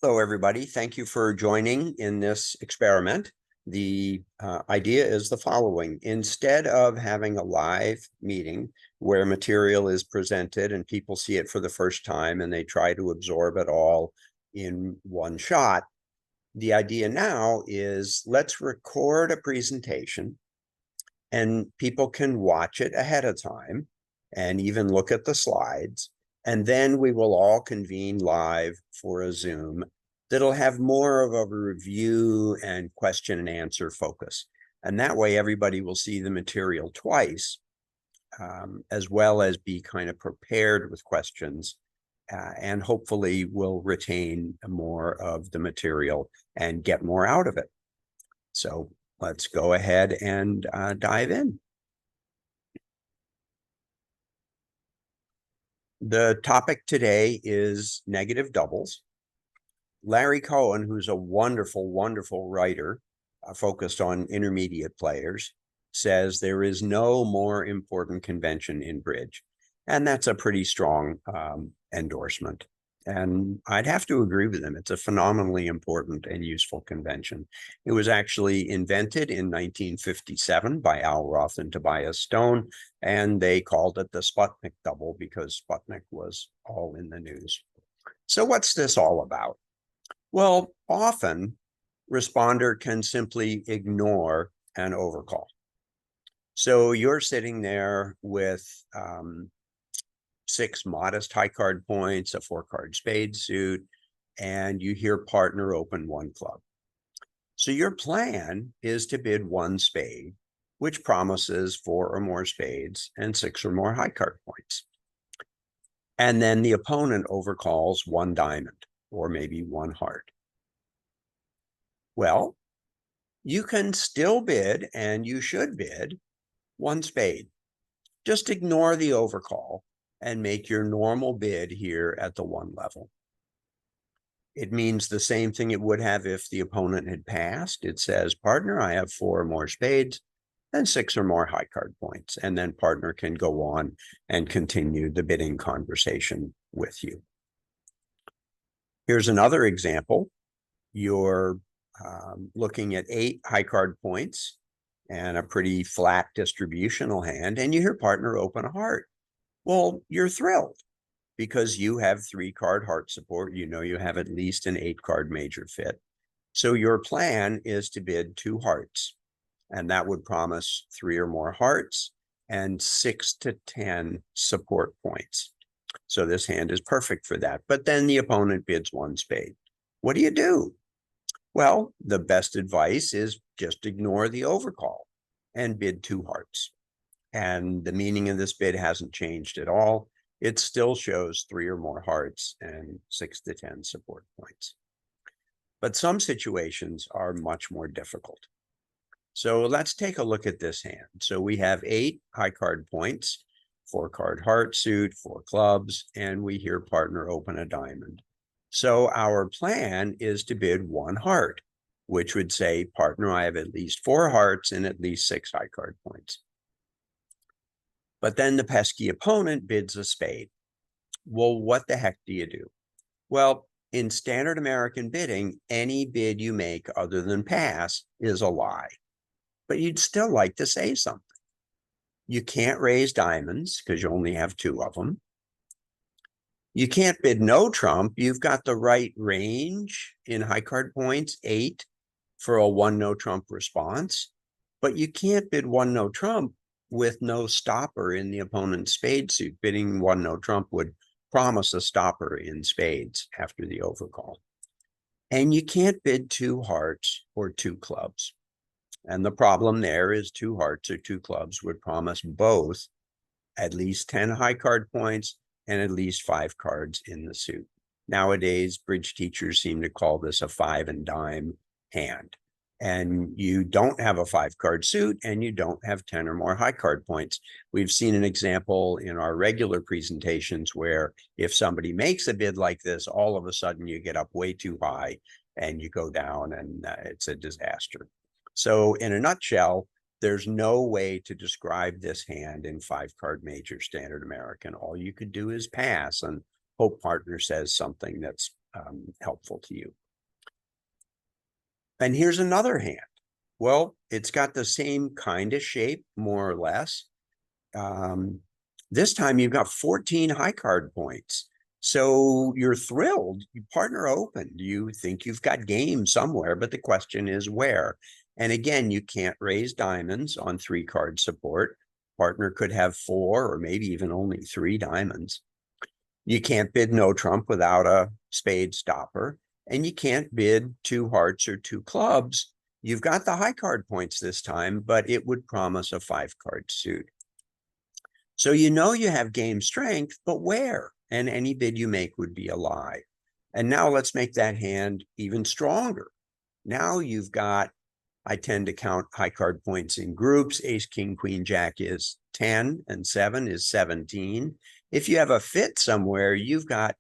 Hello, everybody. Thank you for joining in this experiment. The idea is the following. Instead of having a live meeting where material is presented and people see it for the first time and they try to absorb it all in one shot, the idea now is let's record a presentation and people can watch it ahead of time and even look at the slides. And then we will all convene live for a Zoom that'll have more of a review and question and answer focus. And that way everybody will see the material twice, as well as be kind of prepared with questions, and hopefully will retain more of the material and get more out of it. So let's go ahead and dive in. The topic today is negative doubles. Larry Cohen, who's a wonderful, wonderful writer focused on intermediate players, says there is no more important convention in bridge. And that's a pretty strong endorsement. And I'd have to agree with him. It's a phenomenally important and useful convention. It was actually invented in 1957 by Al Roth and Tobias Stone, and they called it the Sputnik double because Sputnik was all in the news. So what's this all about? Well, often responder can simply ignore an overcall. So you're sitting there with 6 modest high card points, a 4-card spade suit, and you hear partner open 1 club. So your plan is to bid 1 spade, which promises 4 or more spades and 6 or more high card points. And then the opponent overcalls 1 diamond or maybe 1 heart. Well, you can still bid, and you should bid, 1 spade. Just ignore the overcall and make your normal bid here at the 1 level. It means the same thing it would have if the opponent had passed. It says, partner, I have 4 or more spades and 6 or more high card points. And then partner can go on and continue the bidding conversation with you. Here's another example. You're looking at 8 high card points and a pretty flat distributional hand, and you hear partner open a heart. Well, you're thrilled because you have 3-card heart support. You know you have at least an 8-card major fit. So your plan is to bid 2 hearts, and that would promise 3 or more hearts and 6 to 10 support points. So this hand is perfect for that. But then the opponent bids 1 spade. What do you do? Well, the best advice is just ignore the overcall and bid 2 hearts. And the meaning of this bid hasn't changed at all. It still shows 3 or more hearts and 6 to 10 support points. But some situations are much more difficult. So let's take a look at this hand. So we have 8 high card points, 4-card heart suit, 4 clubs, and we hear partner open a diamond. So our plan is to bid 1 heart, which would say, partner, I have at least 4 hearts and at least 6 high card points. But then the pesky opponent bids a spade. Well, what the heck do you do? Well, in standard American bidding, any bid you make other than pass is a lie. But you'd still like to say something. You can't raise diamonds because you only have 2 of them. You can't bid no trump. You've got the right range in high card points, 8, for a 1 no trump response. But you can't bid 1 no trump with no stopper in the opponent's spade suit. Bidding 1 no trump would promise a stopper in spades after the overcall. And you can't bid 2 hearts or 2 clubs. And the problem there is 2 hearts or 2 clubs would promise both at least 10 high card points and at least 5 cards in the suit. Nowadays, bridge teachers seem to call this a 5 and dime hand. And you don't have a 5-card suit and you don't have 10 or more high card points. We've seen an example in our regular presentations where if somebody makes a bid like this, all of a sudden you get up way too high and you go down and it's a disaster. So in a nutshell, there's no way to describe this hand in 5-card major standard American. All you could do is pass and hope partner says something that's helpful to you. And here's another hand. Well, it's got the same kind of shape, more or less. This time you've got 14 high card points. So you're thrilled. Your partner opened. You think you've got game somewhere, but the question is where? And again, you can't raise diamonds on 3-card support. Partner could have 4 or maybe even only 3 diamonds. You can't bid no trump without a spade stopper, and you can't bid 2 hearts or 2 clubs. You've got the high card points this time, but it would promise a 5-card suit. So you know you have game strength, but where? And any bid you make would be a lie. And now let's make that hand even stronger. Now you've got, I tend to count high card points in groups. Ace, king, queen, jack is 10, and 7 is 17. If you have a fit somewhere, you've got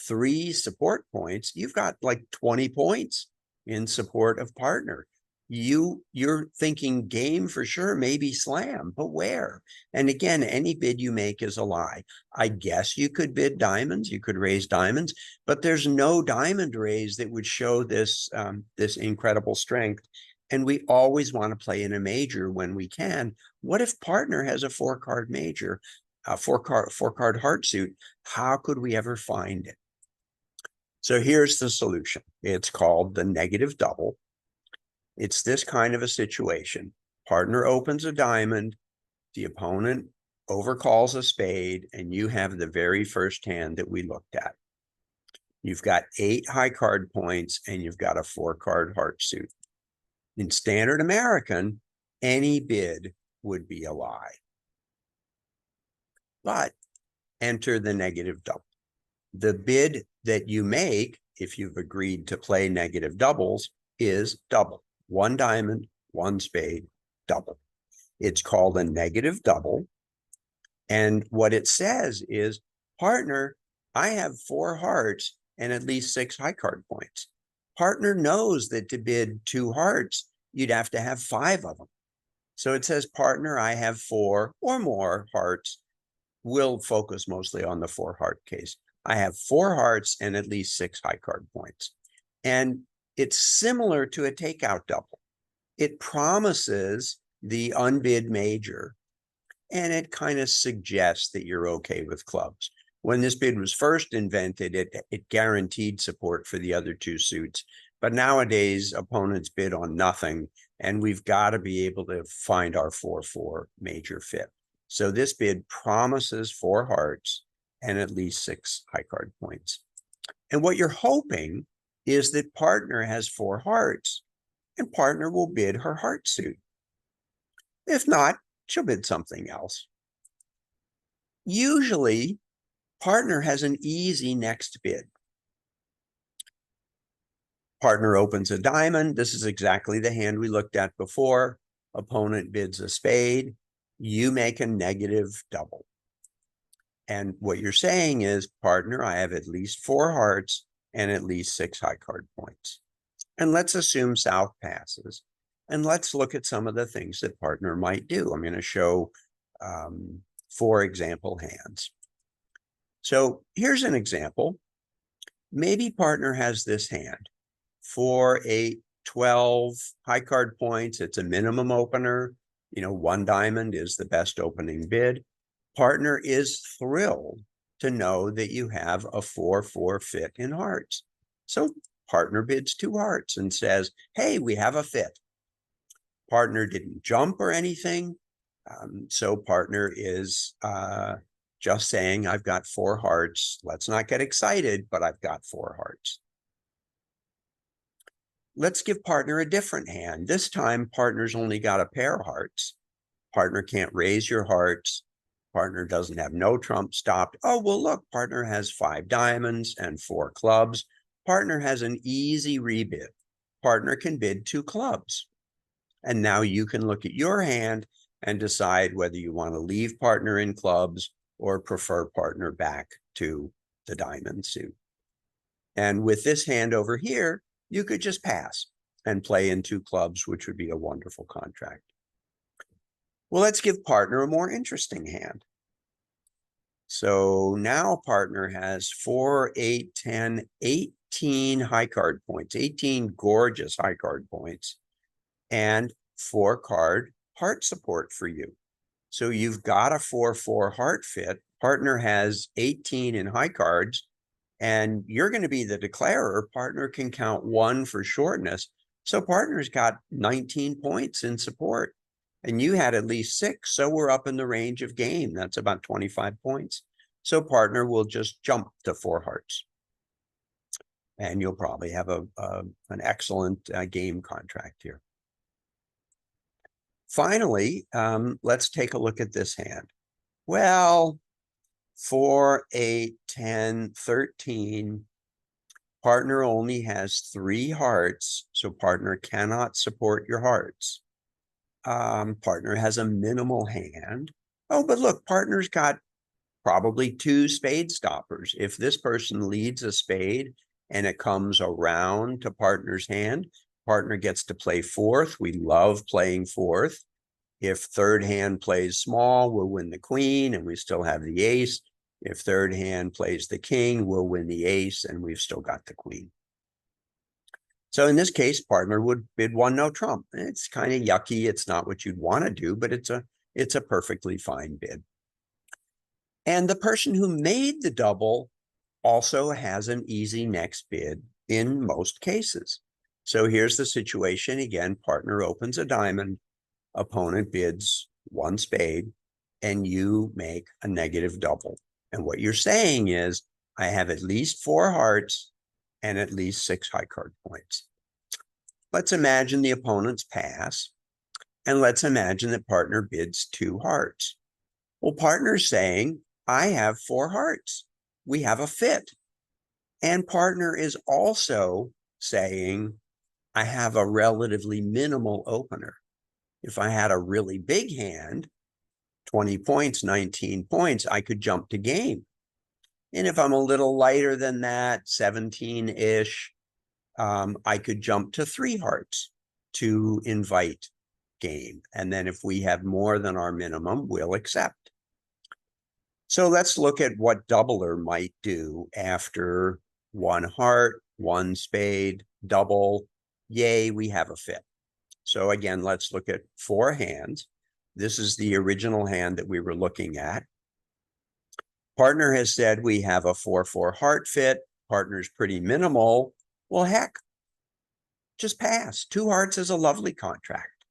3 support points. You've got like 20 points in support of partner. You're thinking game for sure, maybe slam, but where? And again, any bid you make is a lie. I guess you could bid diamonds, you could raise diamonds, but there's no diamond raise that would show this this incredible strength. And we always want to play in a major when we can. What if partner has a 4-card major, a 4-card heart suit? How could we ever find it? So here's the solution. It's called the negative double. It's this kind of a situation. Partner opens a diamond, the opponent overcalls a spade, and you have the very first hand that we looked at. You've got 8 high card points, and you've got a 4-card heart suit. In standard American, any bid would be a lie. But enter the negative double. The bid that you make, if you've agreed to play negative doubles, is double. 1 diamond, 1 spade, double. It's called a negative double. And what it says is, partner, I have 4 hearts and at least 6 high card points. Partner knows that to bid 2 hearts, you'd have to have 5 of them. So it says, partner, I have 4 or more hearts. We'll focus mostly on the 4 heart case. I have 4 hearts and at least 6 high card points. And it's similar to a takeout double. It promises the unbid major, and it kind of suggests that you're okay with clubs. When this bid was first invented, it guaranteed support for the other 2 suits. But nowadays, opponents bid on nothing, and we've got to be able to find our 4-4 major fit. So this bid promises 4 hearts and at least 6 high card points. And what you're hoping is that partner has 4 hearts, and partner will bid her heart suit. If not, she'll bid something else. Usually, partner has an easy next bid. Partner opens a diamond. This is exactly the hand we looked at before. Opponent bids a spade. You make a negative double. And what you're saying is, partner, I have at least 4 hearts and at least 6 high card points. And let's assume South passes. And let's look at some of the things that partner might do. I'm going to show 4 example hands. So here's an example. Maybe partner has this hand. 4, 8, 12 high card points. It's a minimum opener. 1 diamond is the best opening bid. Partner is thrilled to know that you have a 4-4 fit in hearts. So partner bids 2 hearts and says, hey, we have a fit. Partner didn't jump or anything. So partner is just saying, I've got 4 hearts. Let's not get excited, but I've got 4 hearts. Let's give partner a different hand. This time, partner's only got a pair of hearts. Partner can't raise your hearts. Partner doesn't have no trump stopped. Oh, well, look, partner has 5 diamonds and 4 clubs. Partner has an easy rebid. Partner can bid 2 clubs. And now you can look at your hand and decide whether you want to leave partner in clubs or prefer partner back to the diamond suit. And with this hand over here, you could just pass and play in 2 clubs, which would be a wonderful contract. Well, let's give partner a more interesting hand. So now partner has 4, 8, 10, 18 high card points, 18 gorgeous high card points, and 4-card heart support for you. So you've got a 4-4 heart fit. Partner has 18 in high cards, and you're going to be the declarer. Partner can count 1 for shortness. So partner's got 19 points in support, and you had at least 6. So we're up in the range of game. That's about 25 points. So partner will just jump to 4 hearts. And you'll probably have an excellent game contract here. Finally, let's take a look at this hand. Well, 4, 8, 10, 13. Partner only has 3 hearts, so partner cannot support your hearts. Partner has a minimal hand. Oh, but look, partner's got probably 2 spade stoppers. If this person leads a spade and it comes around to partner's hand, partner gets to play 4th. We love playing 4th. If 3rd hand plays small, we'll win the queen and we still have the ace. If 3rd hand plays the king, we'll win the ace and we've still got the queen. So in this case, partner would bid 1 no trump. It's kind of yucky. It's not what you'd want to do, but it's a perfectly fine bid. And the person who made the double also has an easy next bid in most cases. So here's the situation. Again, partner opens a diamond, opponent bids 1 spade, and you make a negative double. And what you're saying is, I have at least 4 hearts and at least 6 high card points. Let's imagine the opponent's pass, and let's imagine that partner bids 2 hearts. Well, partner's saying, I have 4 hearts. We have a fit. And partner is also saying, I have a relatively minimal opener. If I had a really big hand, 20 points, 19 points, I could jump to game. And if I'm a little lighter than that, 17-ish, I could jump to 3 hearts to invite game. And then if we have more than our minimum, we'll accept. So let's look at what doubler might do after 1 heart, 1 spade, double. Yay, we have a fit. So again, let's look at 4 hands. This is the original hand that we were looking at. Partner has said we have a 4-4 heart fit. Partner's pretty minimal. Well, heck, just pass. 2 hearts is a lovely contract.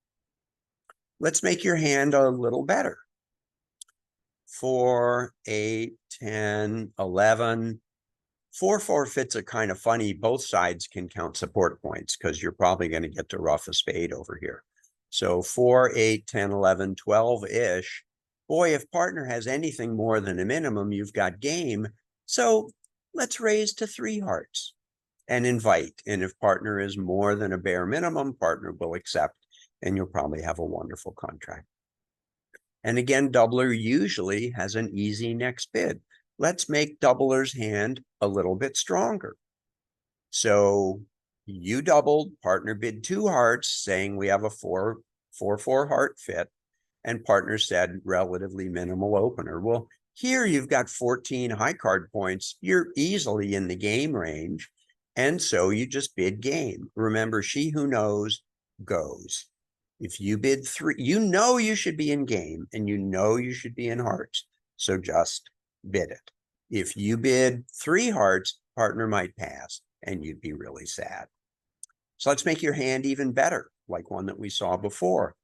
Let's make your hand a little better. 4, 8, 10, 11. 4-4 fits are kind of funny. Both sides can count support points because you're probably going to get to rough a spade over here. So 4, 8, 10, 11, 12-ish. Boy, if partner has anything more than a minimum, you've got game. So let's raise to 3 hearts and invite. And if partner is more than a bare minimum, partner will accept, and you'll probably have a wonderful contract. And again, doubler usually has an easy next bid. Let's make doubler's hand a little bit stronger. So you doubled, partner bid 2 hearts, saying we have a 4-4 heart fit, and partner said relatively minimal opener. Well, here you've got 14 high card points. You're easily in the game range, and so you just bid game. Remember, she who knows goes. If you bid 3, you know you should be in game, and you know you should be in hearts, so just bid it. If you bid 3 hearts, partner might pass, and you'd be really sad. So let's make your hand even better, like one that we saw before.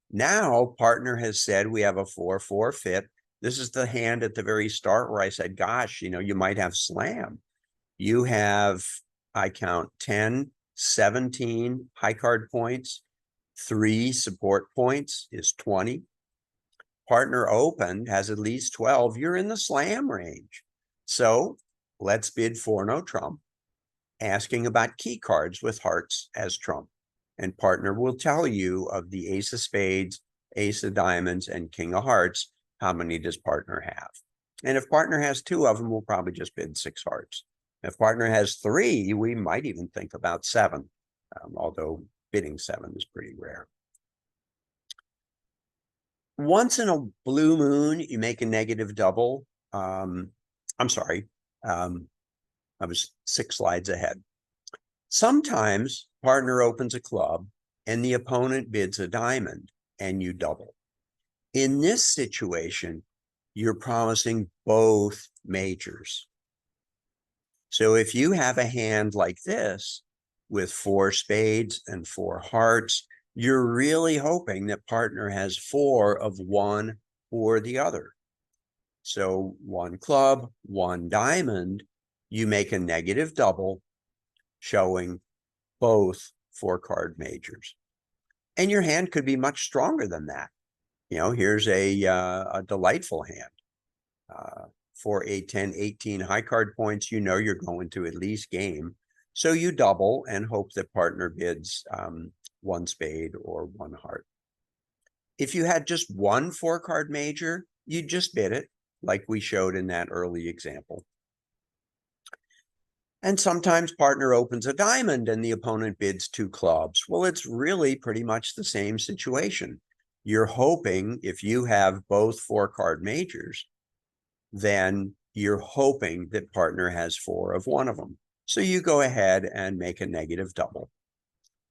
Now, partner has said we have a 4-4 fit. This is the hand at the very start where I said, gosh, you might have slam. You have, I count 10, 17 high card points. 3 support points is 20. Partner opened has at least 12. You're in the slam range. So let's bid 4 no trump, asking about key cards with hearts as trump. And partner will tell you of the ace of spades, ace of diamonds, and king of hearts, how many does partner have? And if partner has 2 of them, we'll probably just bid 6 hearts. If partner has 3, we might even think about 7, although bidding 7 is pretty rare. Once in a blue moon, you make a negative double. A I was 6 slides ahead. Sometimes partner opens a club and the opponent bids a diamond and you double. In this situation, you're promising both majors. So if you have a hand like this with 4 spades and 4 hearts, you're really hoping that partner has 4 of one or the other. So 1 club, 1 diamond, you make a negative double showing both 4-card majors. And your hand could be much stronger than that. You know, here's a delightful hand. 4, 8, 10, 18 high card points, you know you're going to at least game. So you double and hope that partner bids 1 spade or 1 heart. If you had just 1 4-card major, you just bid it, like we showed in that early example. And sometimes partner opens a diamond and the opponent bids 2 clubs. Well, it's really pretty much the same situation. You're hoping if you have both 4-card majors, then you're hoping that partner has 4 of one of them. So you go ahead and make a negative double.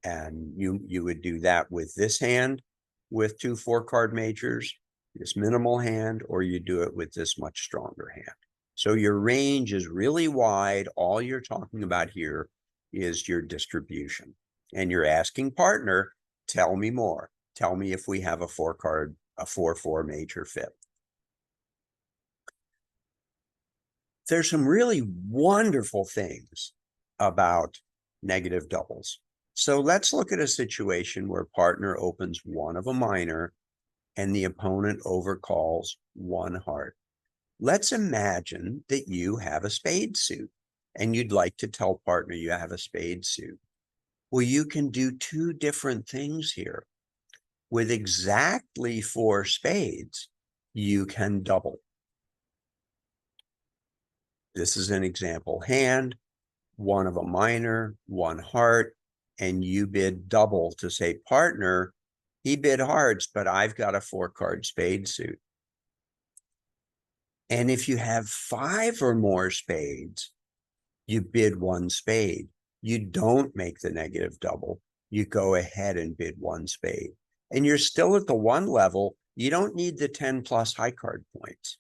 And you would do that with this hand with 2 4-card majors, this minimal hand, or you do it with this much stronger hand. So your range is really wide. All you're talking about here is your distribution. And you're asking partner, tell me more. Tell me if we have a 4-card, a 4-4 major fit. There's some really wonderful things about negative doubles. So let's look at a situation where partner opens 1 of a minor and the opponent overcalls 1 heart. Let's imagine that you have a spade suit and you'd like to tell partner you have a spade suit. Well, you can do 2 different things here. With exactly 4 spades, you can double. This is an example hand, 1 of a minor, 1 heart, and you bid double to say, partner, he bid hearts, but I've got a 4-card spade suit. And if you have 5 or more spades, you bid 1 spade. You don't make the negative double. You go ahead and bid 1 spade. And you're still at the 1 level. You don't need the 10 plus high card points.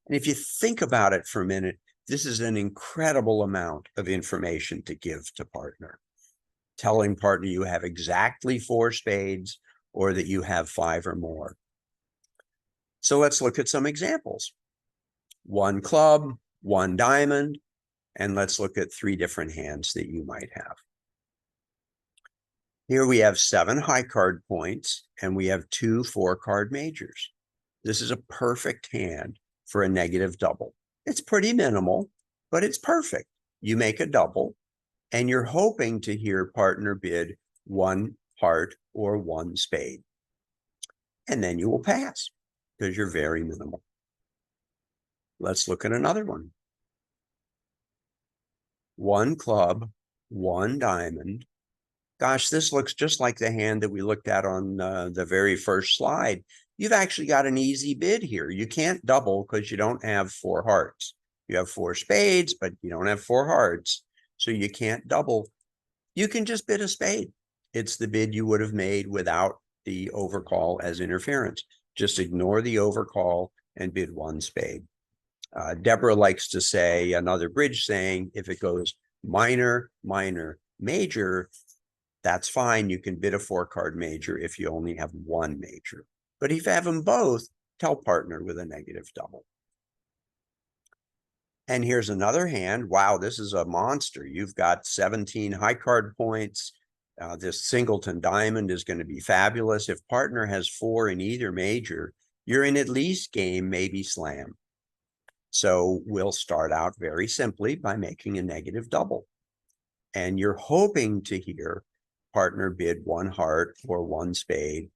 And if you think about it for a minute, this is an incredible amount of information to give to partner. Telling partner you have exactly 4 spades or that you have 5 or more. So let's look at some examples. 1 club, 1 diamond, and let's look at 3 different hands that you might have. Here we have 7 high card points and we have 2 4-card majors. This is a perfect hand for a negative double. It's pretty minimal, but it's perfect. You make a double and you're hoping to hear partner bid 1 heart or 1 spade. And then you will pass because you're very minimal. Let's look at another one. 1 club, 1 diamond. Gosh, this looks just like the hand that we looked at on the very first slide. You've actually got an easy bid here. You can't double because you don't have 4 hearts. You have 4 spades, but you don't have 4 hearts. So you can't double. You can just bid a spade. It's the bid you would have made without the overcall as interference. Just ignore the overcall and bid 1 spade. Deborah likes to say another bridge saying, if it goes minor, minor, major, that's fine. You can bid a 4-card major if you only have 1 major. But if you have them both, tell partner with a negative double. And here's another hand. Wow, this is a monster. You've got 17 high card points. This singleton diamond is going to be fabulous. If partner has 4 in either major, you're in at least game, maybe slam. So we'll start out very simply by making a negative double. And you're hoping to hear partner bid 1 heart or 1 spade.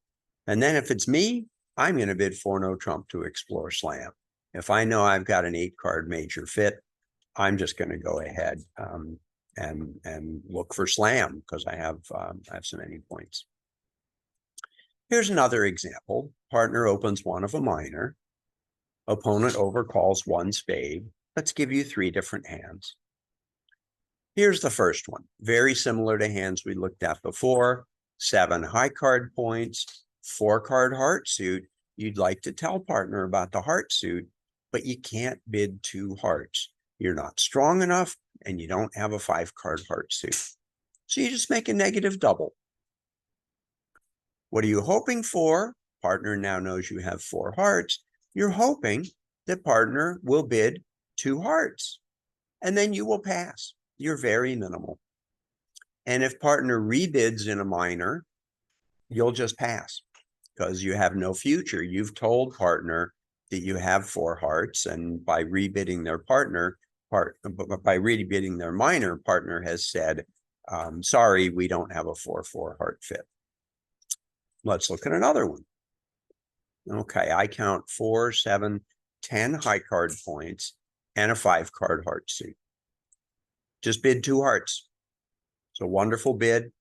And then if it's me, I'm going to bid 4 no trump to explore slam. If I know I've got an 8-card major fit, I'm just going to go ahead and look for slam because I have so many points. Here's another example. Partner opens 1 of a minor. Opponent overcalls 1 spade. Let's give you 3 different hands. Here's the first one, very similar to hands we looked at before. 7 high card points, 4 card heart suit. You'd like to tell partner about the heart suit, but you can't bid 2 hearts. You're not strong enough and you don't have a 5 card heart suit. So you just make a negative double. What are you hoping for? Partner now knows you have 4 hearts. You're hoping that partner will bid 2 hearts and then you will pass. You're very minimal. And if partner rebids in a minor, you'll just pass because you have no future. You've told partner that you have 4 hearts, and by rebidding their minor, partner has said, sorry, we don't have a 4-4 heart fit. Let's look at another one. Okay, I count 4, 7, 10 high card points and a 5 card heart suit. Just bid 2 hearts. It's a wonderful bid.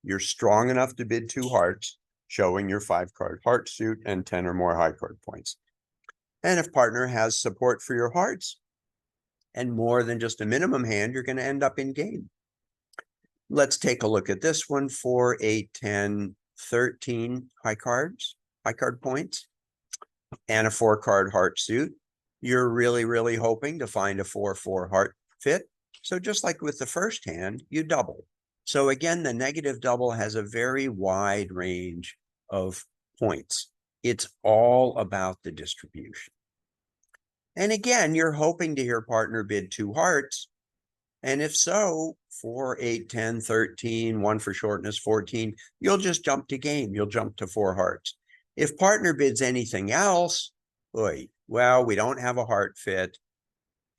You're strong enough to bid 2 hearts, showing your 5 card heart suit and 10 or more high card points. And if partner has support for your hearts and more than just a minimum hand, you're going to end up in game. Let's take a look at this one. 4, 8, 10, 13 high card points, and a 4 card heart suit. You're really hoping to find a 4-4 heart fit. So just like with the first hand, you double. So again, the negative double has a very wide range of points. It's all about the distribution. And again, you're hoping to hear partner bid 2 hearts. And if so, 4, 8, 10, 13, 1 for shortness, 14, you'll just jump to game. You'll jump to 4 hearts. If partner bids anything else, well, we don't have a heart fit.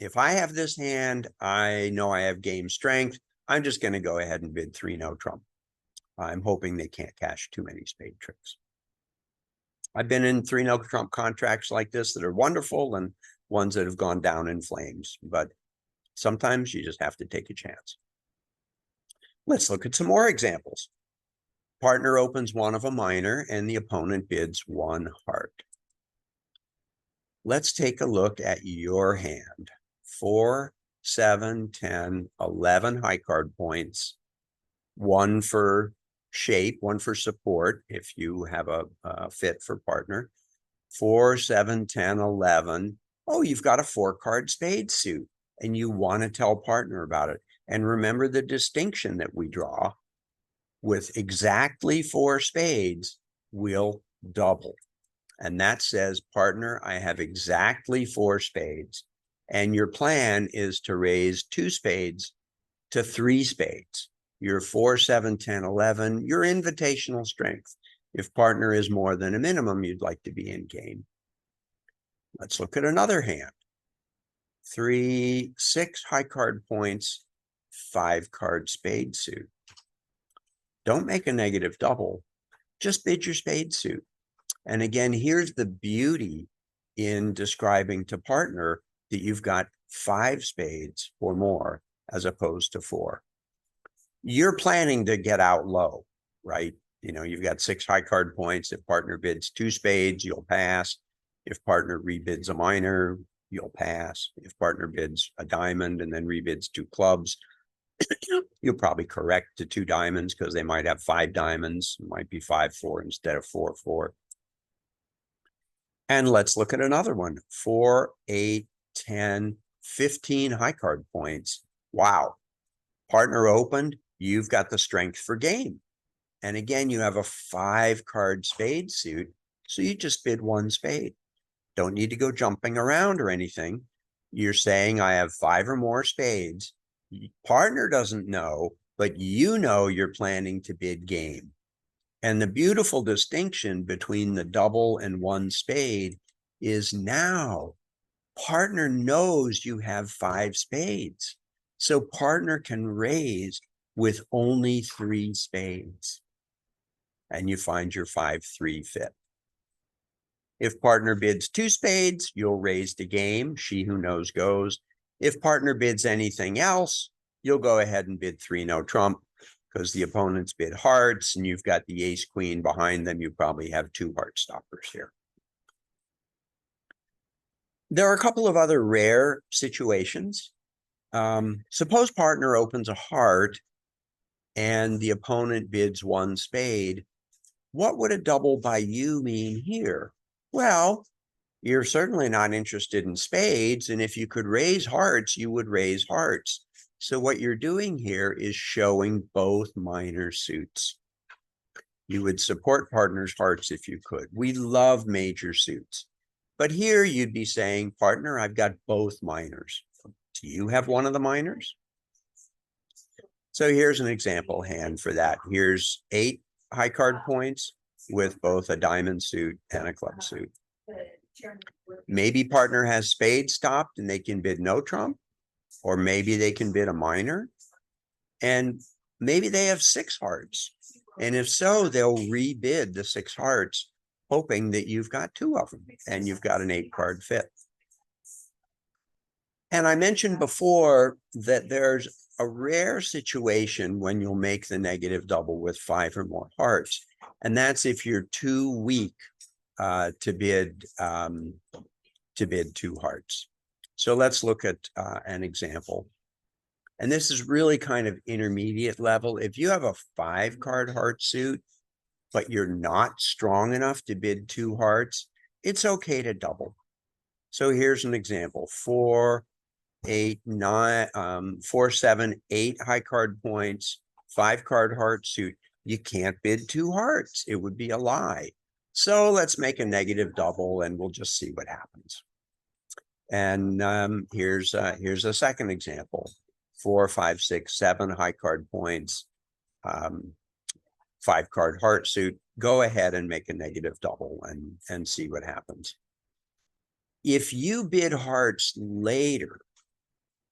If I have this hand, I know I have game strength. I'm just going to go ahead and bid 3 no trump. I'm hoping they can't cash too many spade tricks. I've been in 3 no trump contracts like this that are wonderful and ones that have gone down in flames, but sometimes you just have to take a chance. Let's look at some more examples. Partner opens one of a minor and the opponent bids 1 heart. Let's take a look at your hand. 4, 7, 10, 11 high card points, 1 for shape, 1 for support if you have a fit for partner. 4, 7, 10, 11. Oh, you've got a 4 card spade suit and you want to tell partner about it. And remember the distinction that we draw. With exactly 4 spades, we'll double. And that says, partner, I have exactly 4 spades. And your plan is to raise 2 spades to 3 spades. Your 4, 7, 10, 11, your invitational strength. If partner is more than a minimum, you'd like to be in game. Let's look at another hand. 3, 6 high card points, 5 card spade suit. Don't make a negative double. Just bid your spade suit. And again, here's the beauty in describing to partner that you've got 5 spades or more as opposed to 4. You're planning to get out low, right? You know, you've got 6 high card points. If partner bids 2 spades, you'll pass. If partner rebids a minor, you'll pass. If partner bids a diamond and then rebids 2 clubs, you'll probably correct to 2 diamonds because they might have 5 diamonds. It might be 5-4 instead of 4-4. And let's look at another one. 4, 8, 10, 15 high card points. Wow. Partner opened. You've got the strength for game. And again, you have a 5 card spade suit. So you just bid 1 spade. Don't need to go jumping around or anything. You're saying I have 5 or more spades. Partner doesn't know, but you know you're planning to bid game. And the beautiful distinction between the double and 1 spade is now partner knows you have 5 spades. So partner can raise with only 3 spades. And you find your 5-3 fit. If partner bids 2 spades, you'll raise the game. She who knows goes. If partner bids anything else, you'll go ahead and bid 3 no trump because the opponents bid hearts and you've got the ace queen behind them. You probably have 2 heart stoppers here. There are a couple of other rare situations Suppose partner opens a heart and the opponent bids one spade. What would a double by you mean here? Well, you're certainly not interested in spades, and if you could raise hearts, you would raise hearts. So what you're doing here is showing both minor suits. You would support partner's hearts if you could. We love major suits. But here you'd be saying, partner, I've got both minors. Do you have one of the minors? So here's an example hand for that. Here's 8 high card points with both a diamond suit and a club suit. Maybe partner has spades stopped and they can bid no trump, or maybe they can bid a minor, and maybe they have 6 hearts. And if so, they'll rebid the 6 hearts, hoping that you've got 2 of them and you've got an 8 card fit. And I mentioned before that there's a rare situation when you'll make the negative double with 5 or more hearts. And that's if you're too weak to bid 2 hearts. So let's look at an example. And this is really kind of intermediate level. If you have a 5 card heart suit, but you're not strong enough to bid 2 hearts, it's okay to double. So here's an example: 4, 8, 9, 4, 7, 8 high card points, 5 card heart suit. You can't bid 2 hearts. It would be a lie. So let's make a negative double and we'll just see what happens. And here's a second example: 4, 5, 6, 7 high card points, 5 card heart suit. Go ahead and make a negative double and see what happens. If you bid hearts later,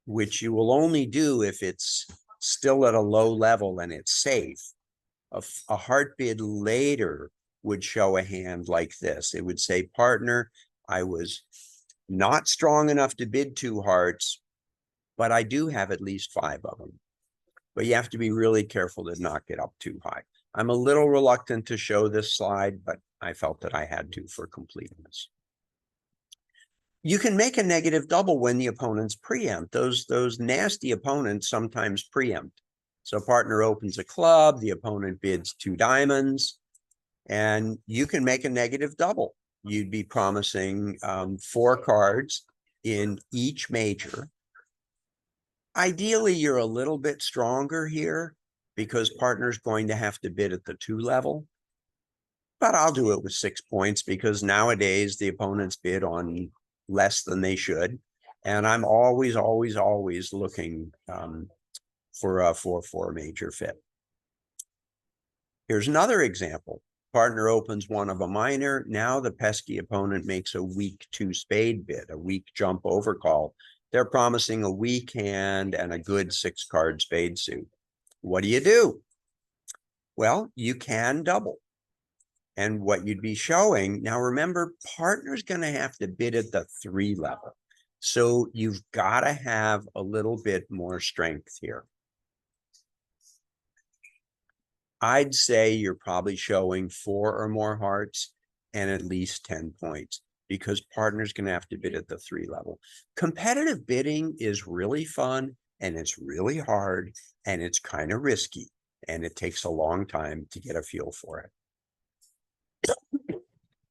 which you will only do if it's still at a low level and it's safe, a heart bid later would show a hand like this. It would say, partner, I was not strong enough to bid 2 hearts, but I do have at least 5 of them. But you have to be really careful to not get up too high. I'm a little reluctant to show this slide, but I felt that I had to for completeness. You can make a negative double when the opponents preempt. Those nasty opponents sometimes preempt. So partner opens a club, the opponent bids 2 diamonds, and you can make a negative double. You'd be promising 4 cards in each major. Ideally, you're a little bit stronger here because partner's going to have to bid at the 2 level. But I'll do it with 6 points because nowadays the opponents bid on less than they should. And I'm always looking for a 4-4 major fit. Here's another example. Partner opens one of a minor. Now the pesky opponent makes a weak 2 spade bid, a weak jump overcall. They're promising a weak hand and a good 6 card spade suit. What do? Well, you can double. And what you'd be showing, now remember, partner's going to have to bid at the 3 level. So you've got to have a little bit more strength here. I'd say you're probably showing 4 or more hearts and at least 10 points because partner's going to have to bid at the 3 level. Competitive bidding is really fun and it's really hard and it's kind of risky and it takes a long time to get a feel for it.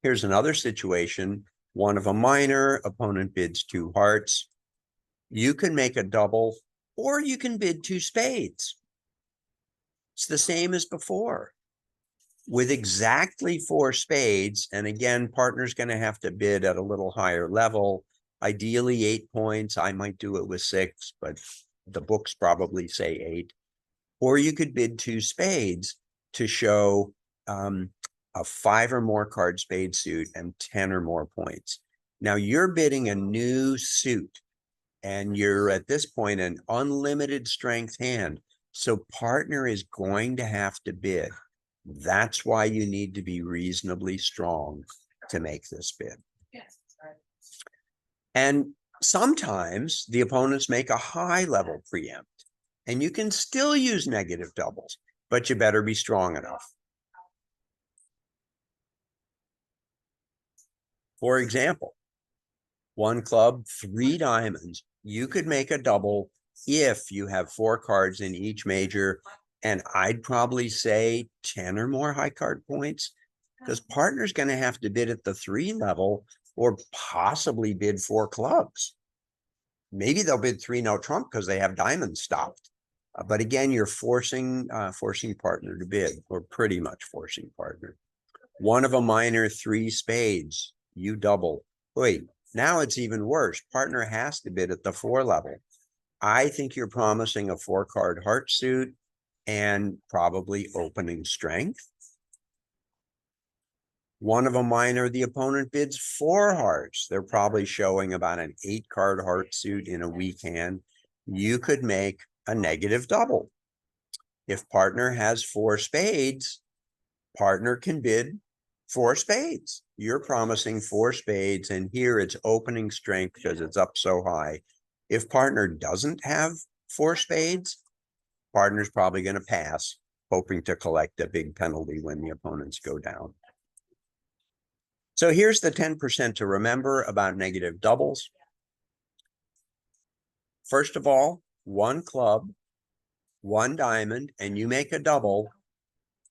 Here's another situation: one of a minor, opponent bids 2 hearts. You can make a double or you can bid 2 spades. It's the same as before. With exactly 4 spades, and again, partner's going to have to bid at a little higher level, ideally 8 points. I might do it with 6, but the books probably say 8. Or you could bid 2 spades to show a 5 or more card spade suit and 10 or more points. Now you're bidding a new suit and you're at this point an unlimited strength hand. So partner is going to have to bid. That's why you need to be reasonably strong to make this bid. And sometimes the opponents make a high level preempt and you can still use negative doubles, but you better be strong enough. For example, 1 club, 3 diamonds. You could make a double if you have 4 cards in each major, and I'd probably say 10 or more high card points, because partner's going to have to bid at the 3 level or possibly bid 4 clubs. Maybe they'll bid 3 no trump because they have diamonds stopped. But again, you're forcing partner to bid, or pretty much forcing partner. 1 of a minor, 3 spades, you double. Wait, now it's even worse. Partner has to bid at the 4 level. I think you're promising a 4-card heart suit and probably opening strength. 1 of a minor, the opponent bids 4 hearts. They're probably showing about an 8-card heart suit in a weak hand. You could make a negative double. If partner has 4 spades, partner can bid 4 spades. You're promising 4 spades, and here it's opening strength because it's up so high. If partner doesn't have 4 spades, partner's probably going to pass, hoping to collect a big penalty when the opponents go down. So here's the 10% to remember about negative doubles. First of all, 1 club, 1 diamond, and you make a double,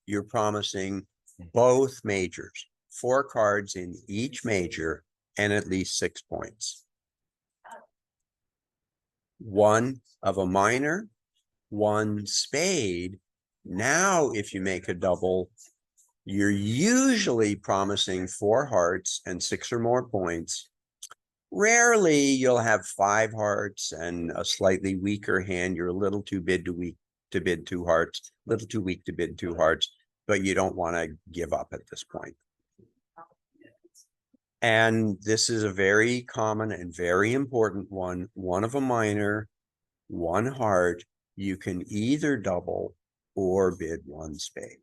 you're promising both majors, 4 cards in each major, and at least 6 points. 1 of a minor, 1 spade. Now, if you make a double, you're usually promising 4 hearts and 6 or more points. Rarely you'll have 5 hearts and a slightly weaker hand. You're a little too bid to bid 2 hearts, a little too weak to bid 2 hearts, but you don't want to give up at this point. And this is a very common and very important one. 1 of a minor, 1 heart, you can either double or bid 1 spade.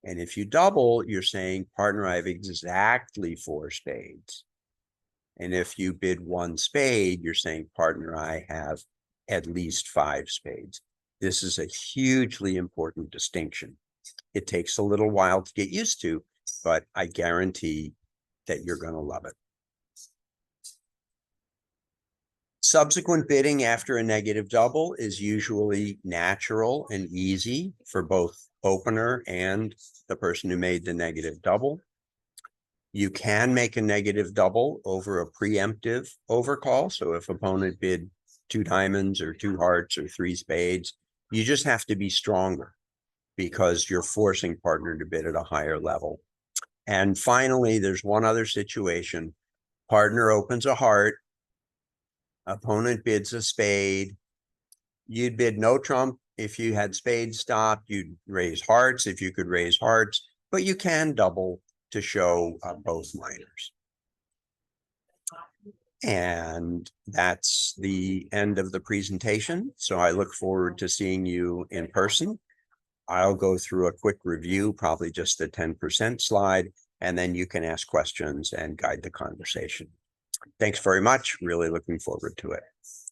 And if you double, you're saying, partner, I have exactly 4 spades. And if you bid 1 spade, you're saying, partner, I have at least 5 spades. This is a hugely important distinction. It takes a little while to get used to, but I guarantee that you're going to love it. Subsequent bidding after a negative double is usually natural and easy for both opener and the person who made the negative double. You can make a negative double over a preemptive overcall. So if opponent bid 2 diamonds or 2 hearts or 3 spades, you just have to be stronger because you're forcing partner to bid at a higher level. And finally, there's one other situation. Partner opens a heart, opponent bids a spade. You'd bid no trump if you had spades stopped. You'd raise hearts if you could raise hearts, but you can double to show both minors. And that's the end of the presentation. So I look forward to seeing you in person. I'll go through a quick review, probably just a 10% slide, and then you can ask questions and guide the conversation. Thanks very much. Really looking forward to it.